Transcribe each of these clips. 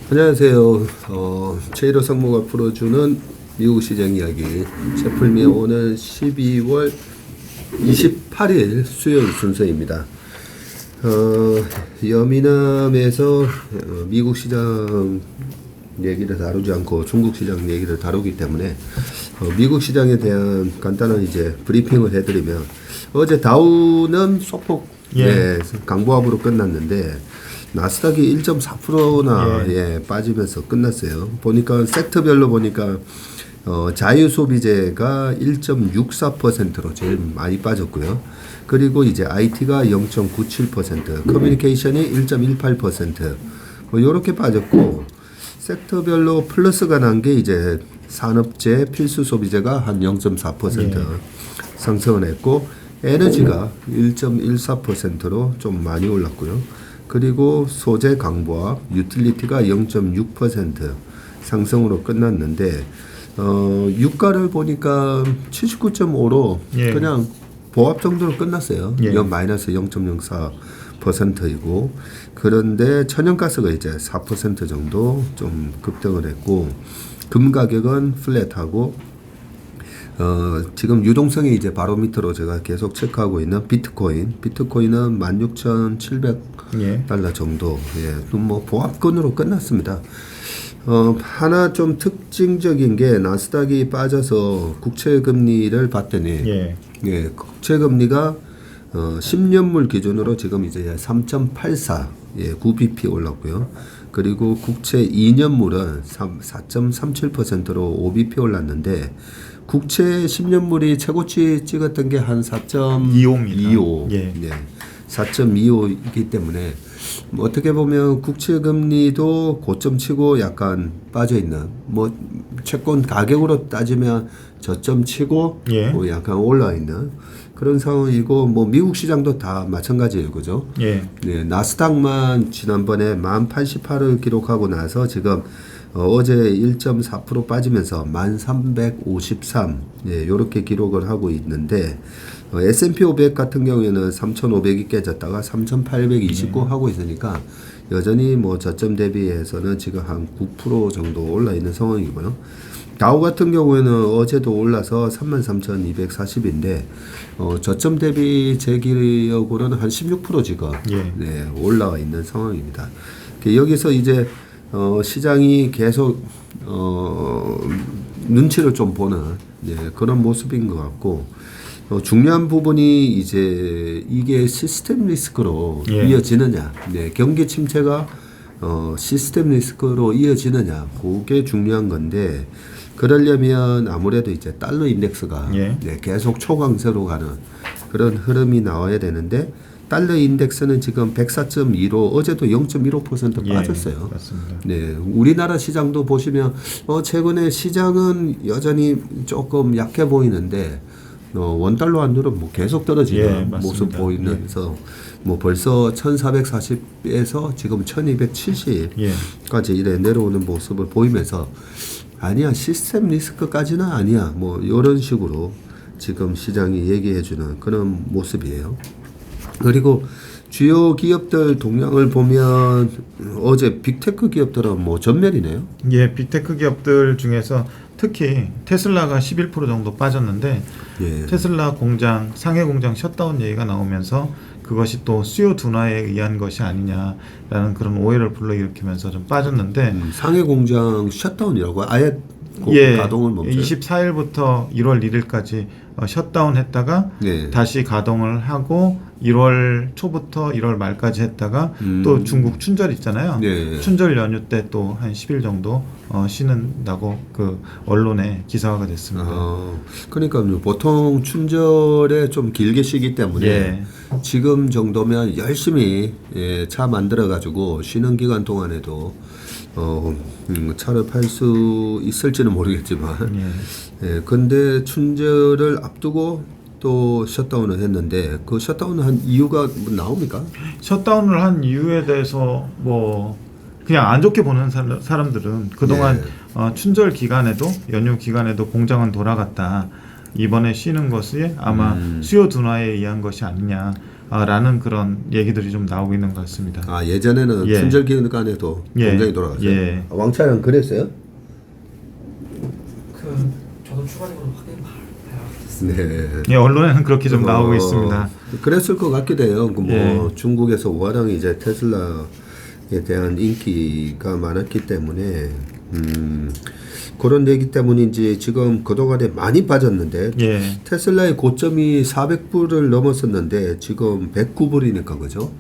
안녕하세요. 제1호 상무가 풀어주는 미국 시장 이야기. 제풀미의 오늘 12월 28일 수요일 순서입니다. 여미남에서 미국 시장 얘기를 다루지 않고 중국 시장 얘기를 다루기 때문에 미국 시장에 대한 간단한 이제 브리핑을 해드리면, 어제 다우는 소폭 강보합으로 끝났는데 나스닥이 1.4%나 빠지면서 끝났어요. 보니까 섹터별로 보니까 자유소비재가 1.64%로 제일 많이 빠졌고요. 그리고 이제 IT가 0.97%, 커뮤니케이션이 1.18%, 요렇게 빠졌고, 섹터별로 플러스가 난 게 이제 산업재, 필수소비재가 한 0.4% 상승을 했고, 에너지가 1.14%로 좀 많이 올랐고요. 그리고 소재 강보합, 유틸리티가 0.6% 상승으로 끝났는데, 유가를 보니까 79.5로 그냥 보합 정도로 끝났어요. 마이너스 0.04%이고, 그런데 천연가스가 이제 4% 정도 좀 급등을 했고, 금 가격은 플랫하고, 지금 유동성이 이제 바로미터로 제가 계속 체크하고 있는 비트코인은 16,700달러 정도, 뭐 보합권으로 끝났습니다. 하나 좀 특징적인 게, 나스닥이 빠져서 국채금리를 봤더니, 국채금리가 10년물 기준으로 지금 이제 3.84, 9bp 올랐고요. 그리고 국채 2년물은 4.37%로 5bp 올랐는데, 국채 10년물이 최고치 찍었던 게 한 4.25, 4.25이기 때문에 어떻게 보면 국채 금리도 고점 치고 약간 빠져 있는, 뭐 채권 가격으로 따지면 저점 치고 뭐 약간 올라 있는 그런 상황이고, 뭐 미국 시장도 다 마찬가지예요, 그죠? 나스닥만 지난번에 1088을 기록하고 나서 지금 어제 1.4% 빠지면서 1353, 요렇게 기록을 하고 있는데, S&P 500 같은 경우에는 3500이 깨졌다가 3829 하고 있으니까 여전히 뭐 저점 대비해서는 지금 한 9% 정도 올라 있는 상황이고요. 다우 같은 경우에는 어제도 올라서 33,240인데, 저점 대비 제 기억으로는 한 16% 지금 올라와 있는 상황입니다. 여기서 이제 시장이 계속 눈치를 좀 보는 그런 모습인 것 같고, 중요한 부분이 이제 이게 시스템 리스크로 이어지느냐, 경기 침체가 시스템 리스크로 이어지느냐, 그게 중요한 건데, 그러려면 아무래도 이제 달러 인덱스가 계속 초강세로 가는 그런 흐름이 나와야 되는데, 달러 인덱스는 지금 104.2로 어제도 0.15% 빠졌어요. 맞습니다. 우리나라 시장도 보시면 최근에 시장은 여전히 조금 약해 보이는데, 원달러 환율은 뭐 계속 떨어지는 모습 보이면서 뭐 벌써 1,440에서 지금 1,270까지 이래 내려오는 모습을 보이면서, 아니야, 시스템 리스크까지는 아니야, 뭐 이런 식으로 지금 시장이 얘기해주는 그런 모습이에요. 그리고 주요 기업들 동향을 보면 어제 빅테크 기업들은 뭐 전멸이네요. 빅테크 기업들 중에서 특히 테슬라가 11% 정도 빠졌는데, 테슬라 공장, 상해 공장 셧다운 얘기가 나오면서 그것이 또 수요 둔화에 의한 것이 아니냐라는 그런 오해를 불러일으키면서 좀 빠졌는데, 상해 공장 셧다운이라고 아예 가동을 멈춰요? 24일부터 1월 1일까지 셧다운 했다가 다시 가동을 하고 1월 초부터 1월 말까지 했다가 또 중국 춘절 있잖아요. 춘절 연휴 때 또 한 10일 정도 쉬는다고 그 언론에 기사화가 됐습니다. 그러니까 보통 춘절에 좀 길게 쉬기 때문에 지금 정도면 열심히 차 만들어 가지고 쉬는 기간 동안에도 차를 팔 수 있을지는 모르겠지만, 근데 춘절을 앞두고 또 셧다운을 했는데, 그 셧다운을 한 이유가 뭐 나옵니까? 셧다운을 한 이유에 대해서 뭐 그냥 안 좋게 보는 사람들은 그동안 춘절 기간에도, 연휴 기간에도 공장은 돌아갔다, 이번에 쉬는 것이 아마 수요 둔화에 의한 것이 아니냐, 라는 그런 얘기들이 좀 나오고 있는 것 같습니다. 아 예전에는 예. 춘절 기간에도 공장이 돌아갔어요. 예. 왕차는 그랬어요? 저도 추가적으로 확인 봐야겠습니다. 네. 예, 언론에는 그렇게 좀 나오고 있습니다. 그랬을 것 같기도 해요. 뭐 예. 중국에서 워낙 이제 테슬라에 대한 인기가 많았기 때문에 그런 얘기 때문인지 지금 그동안에 많이 빠졌는데 예. 테슬라의 고점이 400불을 넘었었는데 지금 109불이니까 그죠?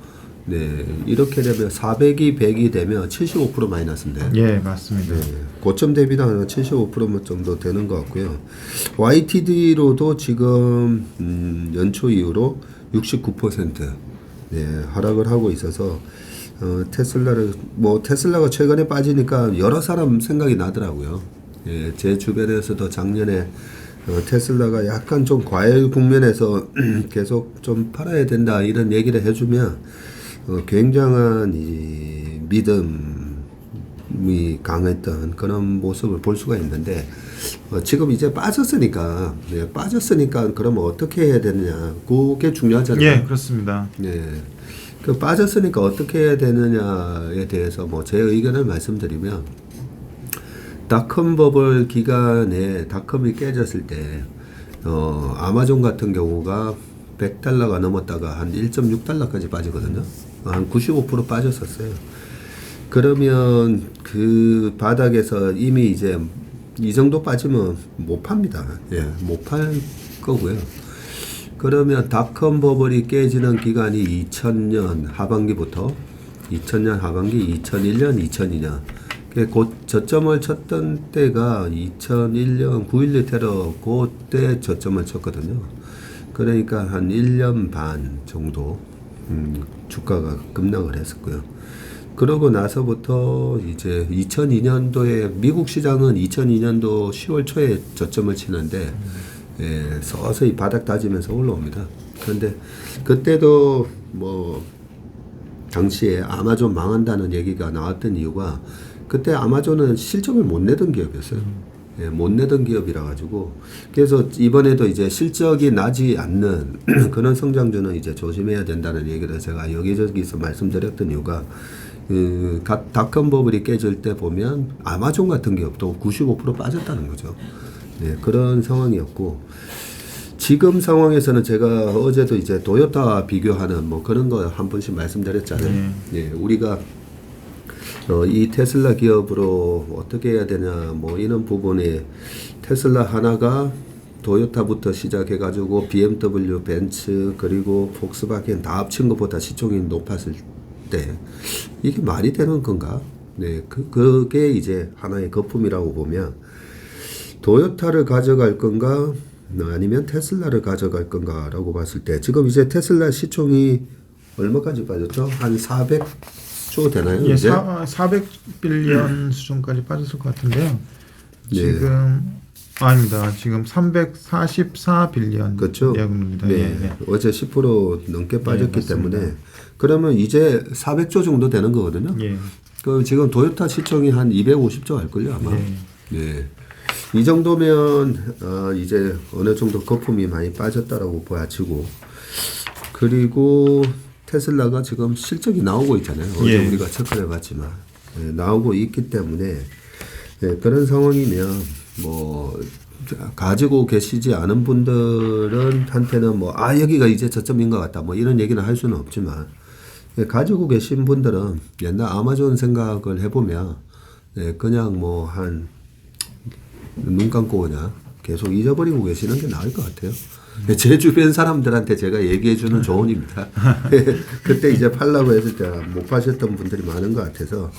네, 이렇게 되면 400이 100이 되면 75% 마이너스인데. 예, 맞습니다. 네, 고점 대비당 75% 정도 되는 것 같고요. YTD로도 지금 연초 이후로 69% 네, 하락을 하고 있어서 테슬라가 최근에 빠지니까 여러 사람 생각이 나더라고요. 예, 제 주변에서도 작년에 테슬라가 약간 좀 과열 국면에서 계속 좀 팔아야 된다 이런 얘기를 해주면 굉장한 이 믿음이 강했던 그런 모습을 볼 수가 있는데 지금 이제 빠졌으니까 그러면 어떻게 해야 되느냐 그게 중요하잖아요. 예, 그렇습니다. 네. 그 빠졌으니까 어떻게 해야 되느냐에 대해서 뭐 제 의견을 말씀드리면 닷컴 버블 기간에 닷컴이 깨졌을 때 아마존 같은 경우가 $100가 넘었다가 한 1.6달러까지 빠지거든요. 한 95% 빠졌었어요. 그러면 그 바닥에서 이미 이제 이 정도 빠지면 못 팝니다. 예, 못 팔 거고요. 그러면 닷컴 버블이 깨지는 기간이 2000년 하반기부터 2000년 하반기, 2001년, 2002년. 곧 저점을 쳤던 때가 2001년 9.11 테러 그때 저점을 쳤거든요. 그러니까 한 1년 반 정도 주가가 급락을 했었고요. 그러고 나서부터 이제 2002년도에 미국 시장은 2002년도 10월 초에 저점을 치는데 예, 서서히 바닥 다지면서 올라옵니다. 그런데 그때도 뭐 당시에 아마존 망한다는 얘기가 나왔던 이유가 그때 아마존은 실적을 못 내던 기업이었어요. 예, 못 내던 기업이라 가지고 그래서 이번에도 이제 실적이 나지 않는 그런 성장주는 이제 조심해야 된다는 얘기를 제가 여기저기서 말씀드렸던 이유가 닷컴 버블이 깨질 때 보면 아마존 같은 기업도 95% 빠졌다는 거죠. 예, 그런 상황이었고 지금 상황에서는 제가 어제도 이제 도요타 비교하는 뭐 그런 거 한 번씩 말씀드렸잖아요. 예, 우리가 이 테슬라 기업으로 어떻게 해야 되냐 뭐 이런 부분에 테슬라 하나가 도요타부터 시작해가지고 BMW, 벤츠 그리고 폭스바겐 다 합친 것보다 시총이 높았을 때 이게 말이 되는 건가? 네, 그게 이제 하나의 거품이라고 보면 도요타를 가져갈 건가 아니면 테슬라를 가져갈 건가라고 봤을 때 지금 이제 테슬라 시총이 얼마까지 빠졌죠? 한 400조 되나요? 예, 이제? 400빌리언 수준까지 빠졌을 것 같은데요. 네. 지금 아닙니다. 지금 344빌리언 그렇죠. 예금입니다. 네. 예. 어제 10% 넘게 빠졌기 네, 때문에 그러면 이제 400조 정도 되는 거거든요. 예. 그 지금 도요타 시총이 한 250조 할걸요 아마. 예. 네. 이 정도면 이제 어느 정도 거품이 많이 빠졌다라고 보여지고 그리고 테슬라가 지금 실적이 나오고 있잖아요. 어제 예. 우리가 체크해 봤지만 나오고 있기 때문에 그런 상황이면 뭐 가지고 계시지 않은 분들은 한테는 뭐 여기가 이제 저점인 것 같다 뭐 이런 얘기는 할 수는 없지만 가지고 계신 분들은 옛날 아마존 생각을 해보면 그냥 뭐 한 눈 감고 그냥 계속 잊어버리고 계시는 게 나을 것 같아요. 제 주변 사람들한테 제가 얘기해주는 조언입니다. 그때 이제 팔라고 했을 때 못 파셨던 분들이 많은 것 같아서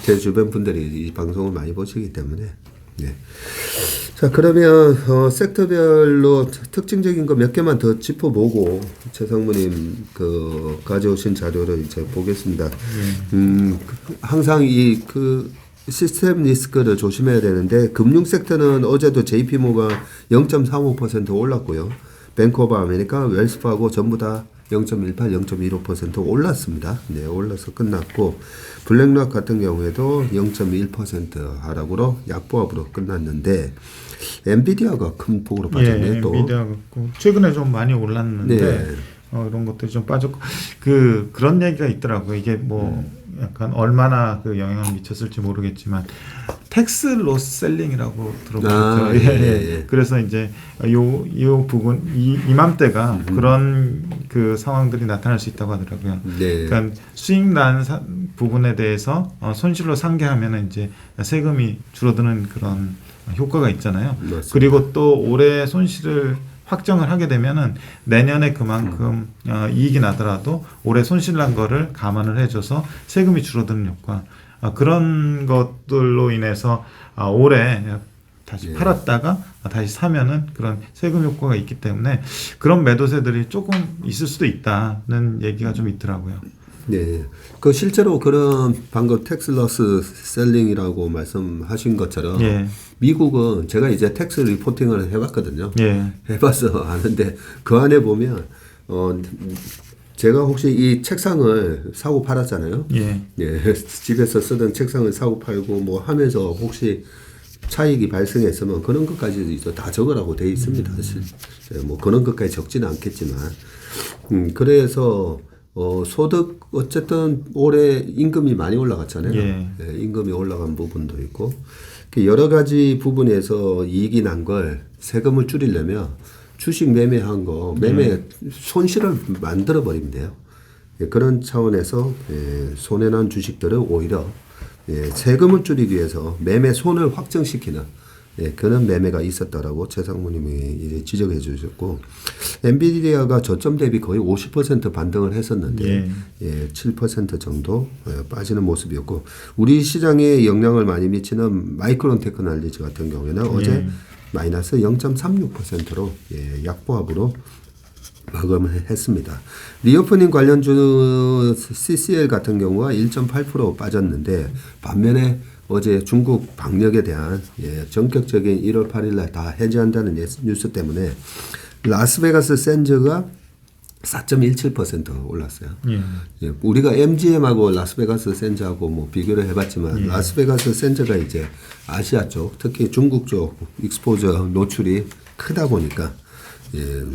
제 주변 분들이 이 방송을 많이 보시기 때문에. 네. 자 그러면 섹터별로 특징적인 거 몇 개만 더 짚어보고 최상무님 가져오신 자료를 이제 보겠습니다. 항상 시스템 리스크를 조심해야 되는데 금융 섹터는 어제도 JP모가 0.35% 올랐고요. 뱅크 오브 아메리카, 웰스파고 전부 다 0.18, 0.15% 올랐습니다. 네, 올라서 끝났고 블랙락 같은 경우에도 0.1% 하락으로 약보합으로 끝났는데 엔비디아가 큰 폭으로 빠졌네요. 또 엔비디아가 최근에 좀 많이 올랐는데 이런 것들이 좀 빠졌고 그런 얘기가 있더라고요. 이게 뭐 약간 얼마나 그 영향을 미쳤을지 모르겠지만 텍스 로스 셀링이라고 들어보셨죠? 예. 그래서 이제 요 부분 이맘때가 그런 그 상황들이 나타날 수 있다고 하더라고요. 그러니까 수익 난 부분에 대해서 손실로 상계하면은 이제 세금이 줄어드는 그런 효과가 있잖아요. 맞습니다. 그리고 또 올해 손실을 확정을 하게 되면은 내년에 그만큼 이익이 나더라도 올해 손실 난 거를 감안을 해줘서 세금이 줄어드는 효과, 그런 것들로 인해서 올해 다시 팔았다가 다시 사면은 그런 세금 효과가 있기 때문에 그런 매도세들이 조금 있을 수도 있다는 얘기가 좀 있더라고요. 네, 그 실제로 그런 방금 텍슬러스 셀링이라고 말씀하신 것처럼 미국은 제가 이제 텍스 리포팅을 해봤거든요. 해봐서 아는데 그 안에 보면 제가 혹시 이 책상을 사고 팔았잖아요. 집에서 쓰던 책상을 사고 팔고 뭐 하면서 혹시 차익이 발생했으면 그런 것까지 이제 다 적으라고 돼 있습니다. 뭐 그런 것까지 적지는 않겠지만, 그래서 소득 어쨌든 올해 임금이 많이 올라갔잖아요. 임금이 올라간 부분도 있고 여러 가지 부분에서 이익이 난 걸 세금을 줄이려면 주식 매매한 거 매매 손실을 만들어 버리면 돼요. 그런 차원에서 손해난 주식들은 오히려 세금을 줄이기 위해서 매매 손을 확정시키는 그런 매매가 있었다라고 최상무님이 지적해 주셨고, 엔비디아가 저점 대비 거의 50% 반등을 했었는데 7% 정도 빠지는 모습이었고, 우리 시장에 영향을 많이 미치는 마이크론 테크놀로지 같은 경우에는 어제 마이너스 0.36%로 약보합으로 마감을 했습니다. 리오프닝 관련주 CCL 같은 경우가 1.8% 빠졌는데, 반면에 어제 중국 방역에 대한 전격적인 1월 8일 날 다 해제한다는 뉴스 때문에 라스베가스 샌즈가 4.17% 올랐어요. 우리가 MGM하고 라스베가스 샌즈하고 뭐 비교를 해봤지만 라스베가스 샌즈가 이제 아시아 쪽, 특히 중국 쪽 익스포저 노출이 크다 보니까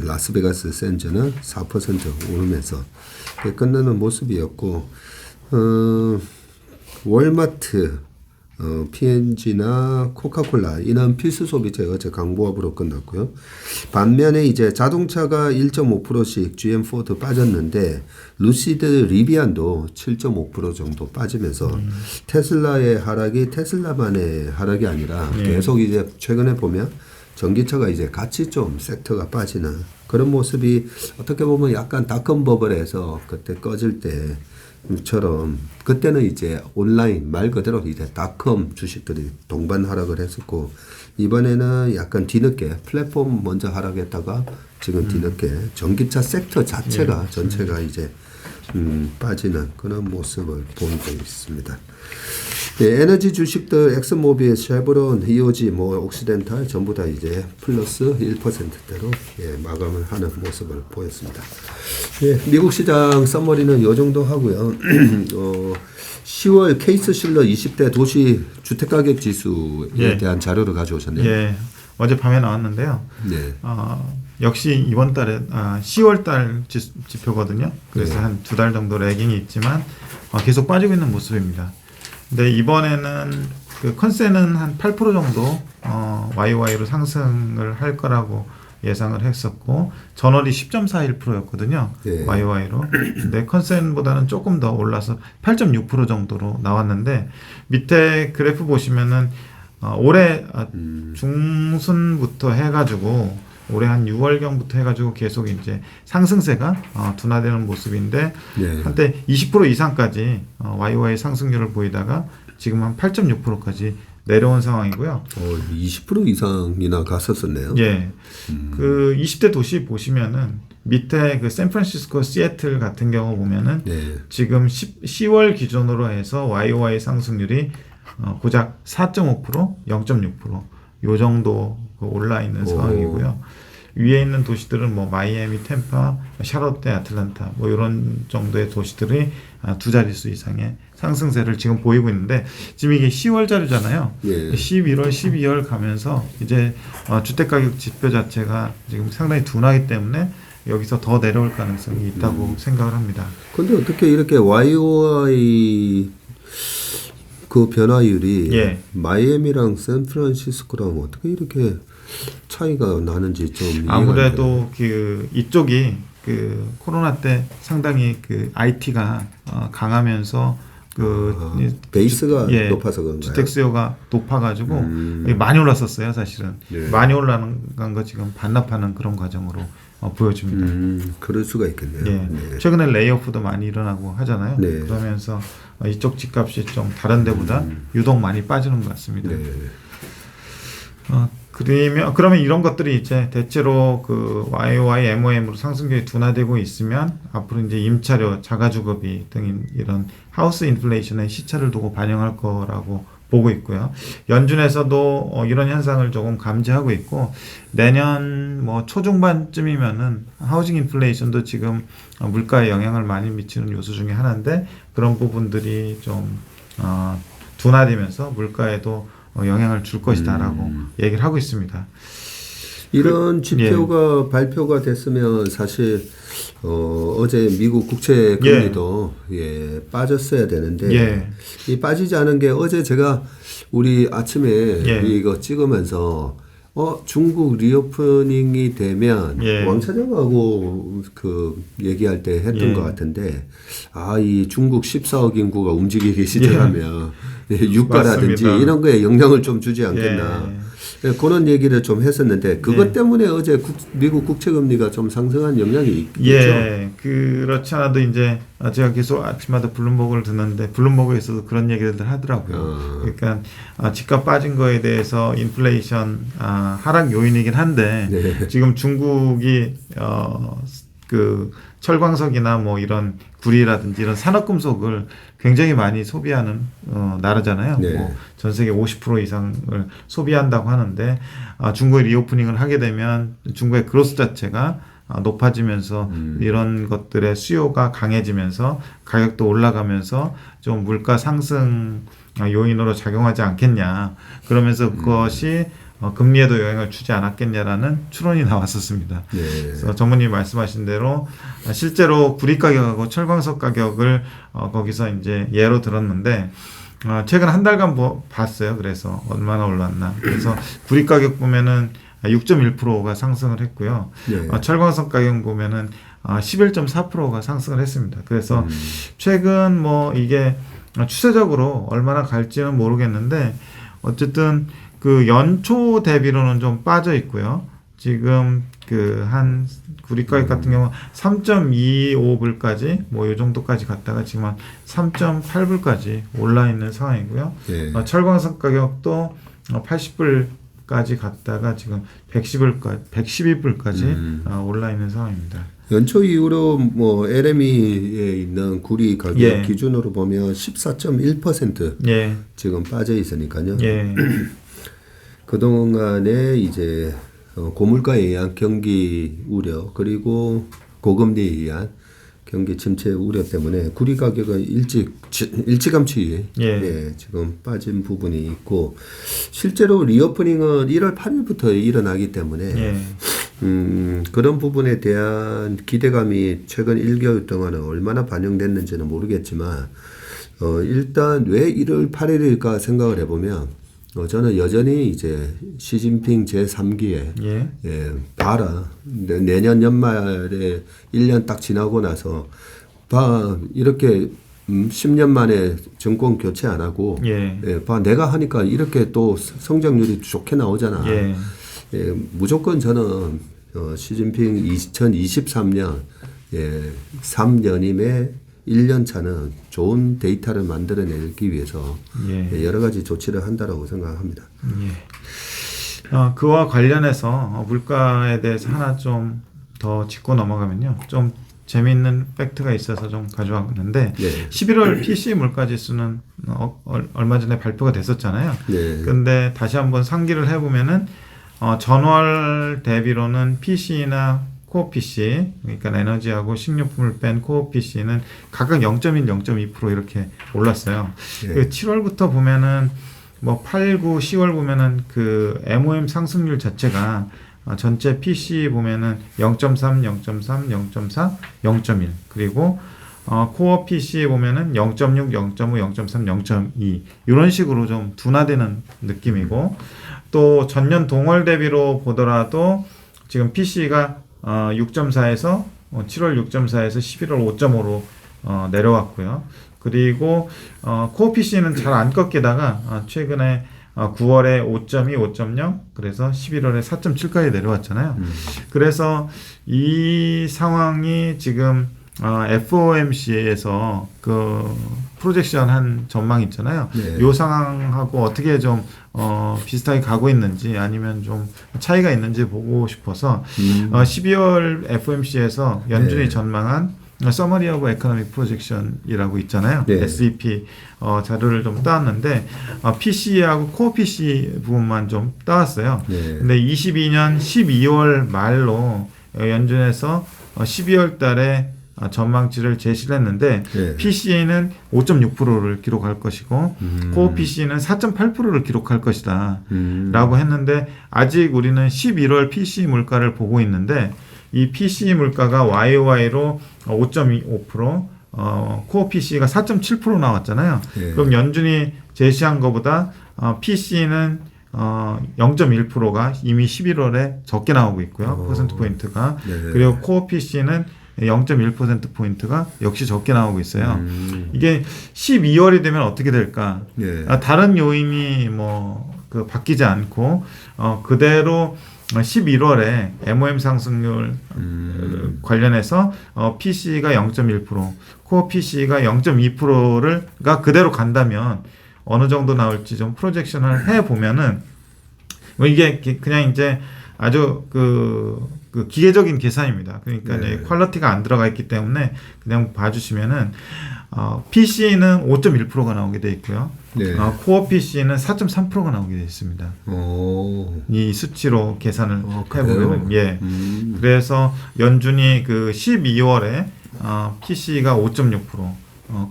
라스베가스 샌즈는 4% 오르면서 끝나는 모습이었고, 월마트, P&G나 코카콜라 이런 필수 소비재 어제 강보합으로 끝났고요. 반면에 이제 자동차가 1.5%씩 GM 포드 빠졌는데 루시드 리비안도 7.5% 정도 빠지면서 테슬라의 하락이 테슬라만의 하락이 아니라 계속 이제 최근에 보면 전기차가 이제 같이 좀 섹터가 빠지는 그런 모습이 어떻게 보면 약간 닷컴 버블에서 그때 꺼질 때처럼 그때는 이제 온라인 말 그대로 이제 닷컴 주식들이 동반 하락을 했었고, 이번에는 약간 뒤늦게 플랫폼 먼저 하락했다가 지금 뒤늦게 전기차 섹터 자체가 전체가 이제 빠지는 그런 모습을 보이고 있습니다. 에너지 주식들 엑슨모빌, 쉐브론, EOG, 뭐 옥시덴탈 전부 다 이제 플러스 1%대로 마감을 하는 모습을 보였습니다. 미국 시장 썸머리는 이 정도 하고요. 10월 케이스 실러 20대 도시 주택가격 지수에 대한 자료를 가져오셨네요. 어젯밤에 나왔는데요. 역시 이번 달에 10월 달 지표거든요. 그래서 한 2달 정도 래깅이 있지만 계속 빠지고 있는 모습입니다. 근데 이번에는 그 컨센은 한 8% 정도 YY로 상승을 할 거라고 예상을 했었고, 전월이 10.41%였거든요. YY로. 근데 컨센보다는 조금 더 올라서 8.6% 정도로 나왔는데, 밑에 그래프 보시면은 올해 중순부터 해가지고 올해 한 6월경부터 해가지고 계속 이제 상승세가 둔화되는 모습인데, 한때 20% 이상까지 YY 상승률을 보이다가 지금 한 8.6%까지 내려온 상황이고요. 20% 이상이나 갔었었네요. 그 20대 도시 보시면은 밑에 그 샌프란시스코, 시애틀 같은 경우 보면은 지금 10월 기준으로 해서 YY 상승률이 고작 4.5%, 0.6% 요 정도 올라 있는 상황이고요. 위에 있는 도시들은 뭐 마이애미, 템파, 샤롯대, 아틀란타 뭐 이런 정도의 도시들이 두 자릿수 이상의 상승세를 지금 보이고 있는데, 지금 이게 10월 자료잖아요. 11월, 12월 가면서 이제 주택가격 지표 자체가 지금 상당히 둔하기 때문에 여기서 더 내려올 가능성이 있다고 생각을 합니다. 근데 어떻게 이렇게 YOI 그 변화율이 예. 마이애미랑 샌프란시스코랑 어떻게 이렇게 차이가 나는지 좀 이해가 아무래도 그 이쪽이 그 코로나 때 상당히 그 IT가 강하면서 그 베이스가 높아서 그런가요? 주택 수요가 높아가지고 많이 올랐었어요, 사실은. 네. 많이 올라간 거 지금 반납하는 그런 과정으로 보여집니다. 그럴 수가 있겠네요. 예. 네. 최근에 레이오프도 많이 일어나고 하잖아요. 네. 그러면서 이쪽 집값이 좀 다른 데보다 유독 많이 빠지는 것 같습니다. 네. 그러면 이런 것들이 이제 대체로 그 YOY, MOM으로 상승률이 둔화되고 있으면 앞으로 이제 임차료, 자가주거비 등 이런 하우스 인플레이션의 시차를 두고 반영할 거라고 보고 있고요. 연준에서도 이런 현상을 조금 감지하고 있고 내년 뭐 초중반쯤이면은 하우징 인플레이션도 지금 물가에 영향을 많이 미치는 요소 중에 하나인데 그런 부분들이 좀 둔화되면서 물가에도 영향을 줄 것이다라고 얘기를 하고 있습니다. 이런 지표가 발표가 됐으면 사실 어제 미국 국채 금리도 빠졌어야 되는데 이 빠지지 않은 게 어제 제가 우리 아침에 이거 찍으면서 중국 리오프닝이 되면 왕 차장하고 그 얘기할 때 했던 것 같은데 이 중국 14억 인구가 움직이기 시작하면 유가라든지 맞습니다. 이런 거에 영향을 좀 주지 않겠나. 그런 얘기를 좀 했었는데 그것 때문에 어제 미국 국채금리가 좀 상승한 영향이 있죠. 그렇지 않아도 이제 제가 계속 아침마다 블룸버그를 듣는데 블룸버그에서도 그런 얘기들 하더라고요. 그러니까 집값 빠진 거에 대해서 인플레이션 하락 요인이긴 한데 지금 중국이 그 철광석이나 뭐 이런 구리라든지 이런 산업금속을 굉장히 많이 소비하는 나라잖아요. 뭐 전 세계 50% 이상을 소비한다고 하는데 중국의 리오프닝을 하게 되면 중국의 그로스 자체가 높아지면서 이런 것들의 수요가 강해지면서 가격도 올라가면서 좀 물가 상승 요인으로 작용하지 않겠냐. 그러면서 그것이 금리에도 영향을 주지 않았겠냐라는 추론이 나왔었습니다. 그래서 전문님이 말씀하신 대로 실제로 구리 가격하고 철광석 가격을 거기서 이제 예로 들었는데 최근 한 달간 봤어요. 그래서 얼마나 올랐나. 그래서 구리 가격 보면은 6.1%가 상승을 했고요. 철광석 가격 보면은 11.4%가 상승을 했습니다. 그래서 최근 뭐 이게 추세적으로 얼마나 갈지는 모르겠는데 어쨌든 그 연초 대비로는 좀 빠져 있고요. 지금 그 한 구리 가격 같은 경우 3.25불까지 뭐 이 정도까지 갔다가 지금 한 3.8불까지 올라 있는 상황이고요. 철광석 가격도 80불까지 갔다가 지금 112불까지 올라 있는 상황입니다. 연초 이후로 뭐 LME에 있는 구리 가격 기준으로 보면 14.1% 지금 빠져 있으니까요. 그동안에 이제 고물가에 의한 경기 우려 그리고 고금리에 의한 경기 침체 우려 때문에 구리 가격은 일찌감치 지금 빠진 부분이 있고 실제로 리오프닝은 1월 8일부터 일어나기 때문에 그런 부분에 대한 기대감이 최근 1개월 동안은 얼마나 반영됐는지는 모르겠지만 일단 왜 1월 8일일까 생각을 해보면 저는 여전히 이제 시진핑 제3기에 봐라 내년 연말에 1년 딱 지나고 나서 이렇게 10년 만에 정권 교체 안 하고 내가 하니까 이렇게 또 성장률이 좋게 나오잖아. 무조건 저는 시진핑 2023년 3년임에 1년 차는 좋은 데이터를 만들어내기 위해서 여러 가지 조치를 한다라고 생각합니다. 그와 관련해서 물가에 대해서 하나 좀 더 짚고 넘어가면요. 좀 재미있는 팩트가 있어서 좀 가져왔는데 11월 PC 물가지수는 얼마 전에 발표가 됐었잖아요. 그런데 다시 한번 상기를 해보면은 전월 대비로는 PC나 코어 PC, 그러니까 에너지하고 식료품을 뺀 코어 PC는 각각 0.1, 0.2% 이렇게 올랐어요. 그 7월부터 보면은 뭐 8, 9, 10월 보면은 그 MOM 상승률 자체가 전체 PC 보면은 0.3, 0.3, 0.4, 0.1 그리고 코어 PC 보면은 0.6, 0.5, 0.3, 0.2 이런 식으로 좀 둔화되는 느낌이고 또 전년 동월 대비로 보더라도 지금 PC가 6.4에서 7월 6.4에서 11월 5.5로 내려왔고요. 그리고 코어 PC는 잘 안 꺾이다가 최근에 9월에 5.2, 5.0 그래서 11월에 4.7까지 내려왔잖아요. 그래서 이 상황이 지금 FOMC에서 그 프로젝션 한 전망 있잖아요. 네. 이 상황하고 어떻게 좀 비슷하게 가고 있는지 아니면 좀 차이가 있는지 보고 싶어서 12월 FOMC에서 연준이 네. 전망한 Summary of Economic Projection이라고 있잖아요. 네. SEP 자료를 좀 따왔는데 PC하고 코어 PC 부분만 좀 따왔어요. 네. 근데 22년 12월 말로 연준에서 12월 달에 전망치를 제시를 했는데 네. PC는 5.6%를 기록할 것이고 코어 PC는 4.8%를 기록할 것이다 라고 했는데 아직 우리는 11월 PC 물가를 보고 있는데 이 PC 물가가 YOY로 5.25%, 코어 PC가 4.7% 나왔잖아요. 네. 그럼 연준이 제시한 것보다 PC는 0.1%가 이미 11월에 적게 나오고 있고요. 퍼센트 포인트가. 네. 그리고 코어 PC는 0.1% 포인트가 역시 적게 나오고 있어요. 이게 12월이 되면 어떻게 될까? 네. 다른 요인이 바뀌지 않고 그대로 11월에 MOM 상승률 관련해서 PC가 0.1%, 코어 PC가 0.2%가 그대로 간다면 어느 정도 나올지 좀 프로젝션을 해 보면은 이게 그냥 이제 아주 그 기계적인 계산입니다. 그러니까 네. 퀄리티가 안 들어가 있기 때문에 그냥 봐주시면은 PC는 5.1%가 나오게 돼 있고요. 네. 코어 PC는 4.3%가 나오게 돼 있습니다. 오. 이 수치로 계산을 그래요? 해보면은 그래서 연준이 그 12월에 PC가 5.6%,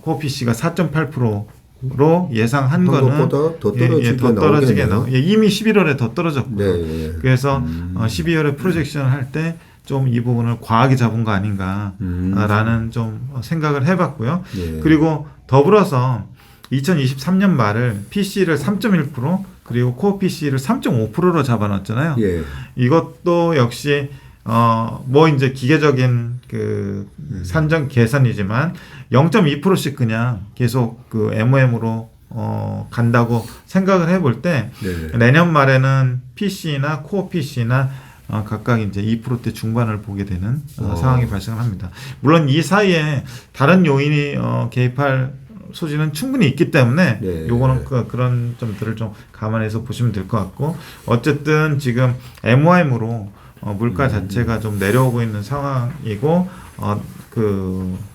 코어 PC가 4.8%로 예상한 거는 것보다 더 떨어지게 더 떨어지게 나오겠네요. 이미 11월에 더 떨어졌고요. 네. 그래서 12월에 프로젝션을 할 때 좀 이 부분을 과하게 잡은 거 아닌가라는 좀 생각을 해봤고요. 네. 그리고 더불어서 2023년 말을 PC를 3.1% 그리고 코어 PC를 3.5%로 잡아놨잖아요. 예. 이것도 역시 이제 기계적인 그 산정 계산이지만 0.2%씩 그냥 계속 그 MOM으로 간다고 생각을 해볼 때 네. 내년 말에는 PC나 코어 PC나 각각 이제 2%대 중반을 보게 되는 상황이 발생을 합니다. 물론 이 사이에 다른 요인이 개입할 소지는 충분히 있기 때문에 네. 요거는 그런 점들을 좀 감안해서 보시면 될 것 같고 어쨌든 지금 MOM으로 물가 자체가 좀 내려오고 있는 상황이고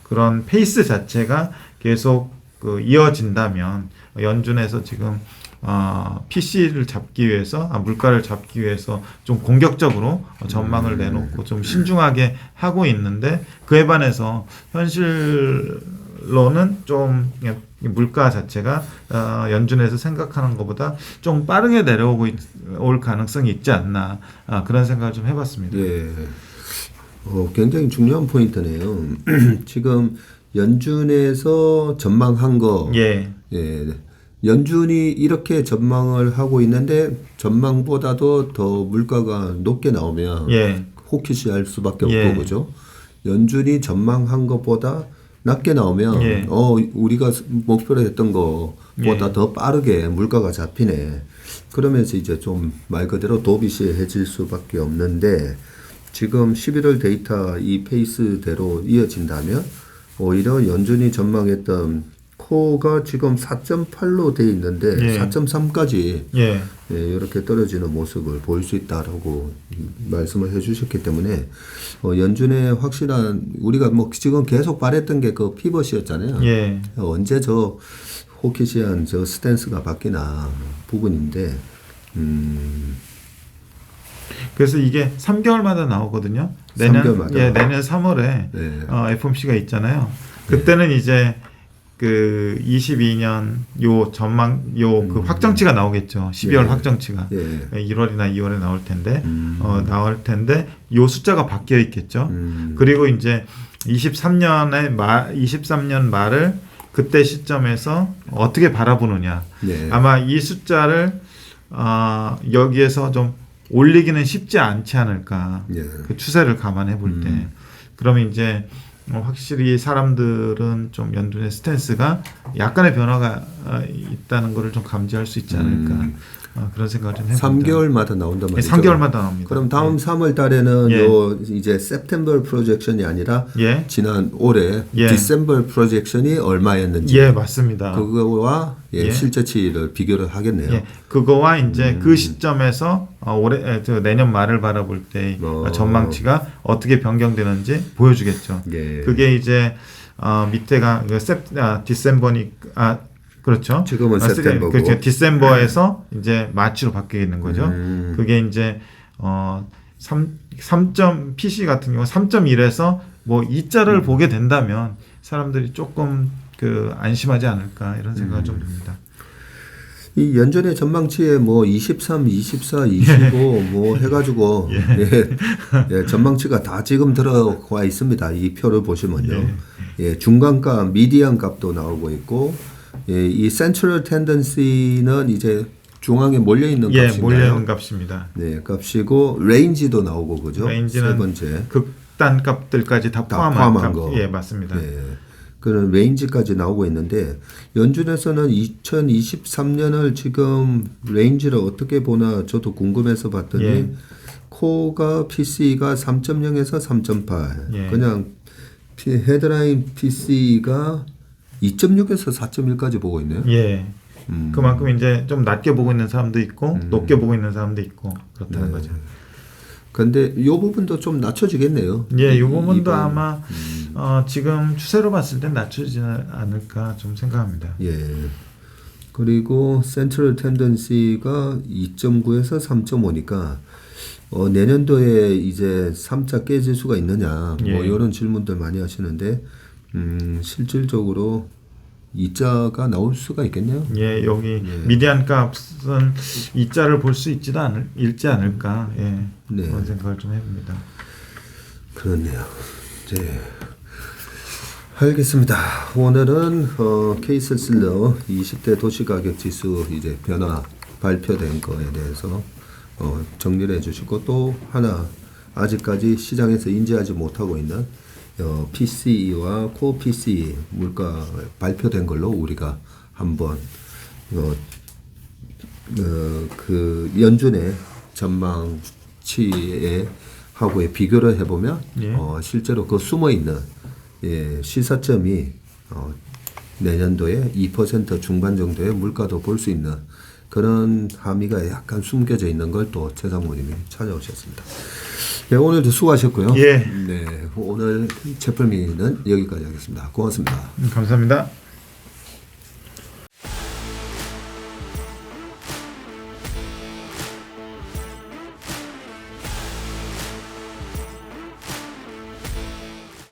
그런 페이스 자체가 계속 이어진다면 연준에서 지금 PC를 잡기 위해서 물가를 잡기 위해서 좀 공격적으로 전망을 내놓고 좀 신중하게 하고 있는데 그에 반해서 현실로는 좀 물가 자체가 연준에서 생각하는 것보다 좀 빠르게 내려오고 올 가능성이 있지 않나 그런 생각을 좀 해봤습니다. 예. 굉장히 중요한 포인트네요. 지금 연준에서 전망한 거. 예. 연준이 이렇게 전망을 하고 있는데 전망보다도 더 물가가 높게 나오면 호키시할 수밖에 없고 그죠? 연준이 전망한 것보다 낮게 나오면 우리가 목표로 했던 것보다 더 빠르게 물가가 잡히네. 그러면서 이제 좀 말 그대로 도비시해질 수밖에 없는데 지금 11월 데이터 이 페이스대로 이어진다면 오히려 연준이 전망했던 코어가 지금 4.8로 돼 있는데 4.3까지 이렇게 떨어지는 모습을 보일 수 있다라고 말씀을 해주셨기 때문에 연준의 확실한 우리가 지금 계속 바랬던 게 그 피벗이었잖아요. 언제 저 호키시한 저 스탠스가 바뀌나 부분인데. 그래서 이게 3개월마다 나오거든요. 내년 3월에 FOMC가 있잖아요. 그때는 이제 그 22년 요 전망 그 확정치가 나오겠죠. 12월 예. 확정치가 예. 1월이나 2월에 나올 텐데 나올 텐데 요 숫자가 바뀌어 있겠죠. 그리고 이제 23년 말을 그때 시점에서 어떻게 바라보느냐. 예. 아마 이 숫자를 여기에서 좀 올리기는 쉽지 않지 않을까. 예. 그 추세를 감안해 볼 때. 그러면 이제 확실히 사람들은 좀 연준의 스탠스가 약간의 변화가 있다는 것을 좀 감지할 수 있지 않을까. 그런 생각을 좀 해봅니다. 3개월마다 나온단 말이죠. 3개월마다 나옵니다. 그럼 다음 3월 달에는 요 이제 September 프로젝션이 아니라 지난 올해 December 프로젝션이 얼마였는지 맞습니다. 그거와 실제치를 비교를 하겠네요. 그거와 이제 그 시점에서 올해 내년 말을 바라볼 때 전망치가 어떻게 변경되는지 보여주겠죠. 그게 이제 밑에가 디셈버니까 그렇죠. 지금은 September고. 그렇죠. 디셈버에서 이제 마치로 바뀌는 거죠. 그게 이제 3점 PC 같은 경우 3.1에서 뭐 2자를 보게 된다면 사람들이 조금 그 안심하지 않을까 이런 생각이 좀 듭니다. 이 연준의 전망치에 뭐 23, 24, 25 뭐 해가지고 전망치가 다 지금 들어와 있습니다. 이 표를 보시면요. 중간값, 미디안 값도 나오고 있고 이 센트럴 텐던시는 이제 중앙에 몰려 있는 값인가요? 몰려 있는 값입니다. 네, 값이고 레인지도 나오고 그죠? 레인지는 세 번째 극단 값들까지 다 포함한 거. 맞습니다. 그런 레인지까지 나오고 있는데 연준에서는 2023년을 지금 레인지를 어떻게 보나 저도 궁금해서 봤더니 코어가 PC가 3.0에서 3.8 그냥 헤드라인 PC가 2.6에서 4.1까지 보고 있네요. 그만큼 이제 좀 낮게 보고 있는 사람도 있고 높게 보고 있는 사람도 있고 그렇다는 거죠. 근데 이 부분도 좀 낮춰지겠네요. 이 부분도 아마 지금 추세로 봤을 땐 낮춰지지 않을까 좀 생각합니다. 그리고 센트럴 텐던시가 2.9에서 3.5니까 내년도에 이제 3자 깨질 수가 있느냐 뭐 이런 질문들 많이 하시는데 실질적으로 2자가 나올 수가 있겠네요. 여기 미디안 값은 2자를 볼 수 있지 않을까 그런 생각을 좀 해봅니다. 그렇네요. 알겠습니다. 오늘은 케이슬슬러 20대 도시가격지수 이제 변화 발표된 거에 대해서 정리를 해주시고 또 하나 아직까지 시장에서 인지하지 못하고 있는 PCE와 코어 PCE 물가 발표된 걸로 우리가 한번 그 연준의 전망치에 하고의 비교를 해보면 실제로 그 숨어 있는 시사점이 내년도에 2% 중반 정도의 물가도 볼 수 있는 그런 함의가 약간 숨겨져 있는 걸 또 최상무님이 찾아오셨습니다. 오늘도 수고하셨고요. 오늘 채플미는 여기까지 하겠습니다. 고맙습니다. 감사합니다.